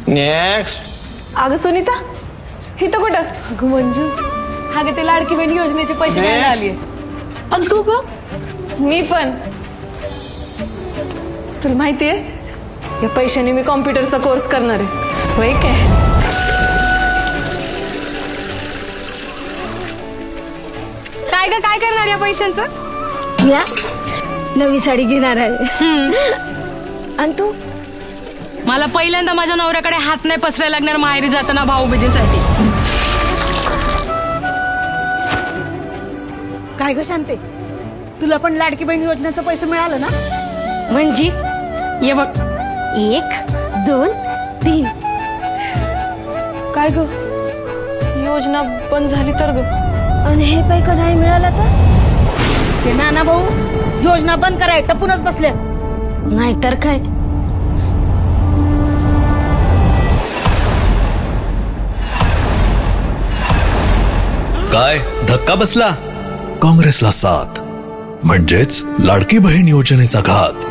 Next. अगं सुनीता, इथं कुठं? अगं मंजू, अगं ते लाडकी बहीण योजनेचे पैसे घ्यायला आलीये. आणि तू ग? मी पण. तुला माहितीये, या पैशाने मी कॉम्प्युटरचा कोर्स करणार आहे. होय काय? काय ग, काय करणार या पैशांचं? या नवी साडी घेणार आहे. आणि तू? मला पहिल्यांदा माझ्या नवऱ्याकडे हात नाही पसरायला लागणार माहेरी जाताना भाऊबीजेसाठी. काय ग शांते, तुला पण लाडकी बहीण योजनेचं पैसे मिळालं ना? म्हणजे ये बघ, 1 2 3. काय ग? योजना बंद झाली तर ग. आणि हे पैका नाही मिळाला तर? ते नाना भाऊ योजना बंद कराय टपूनच बसले. नाहीतर काय. काय धक्का बसला? काँग्रेसला साथ म्हणजेच लाडकी बहीण योजनेचा घात.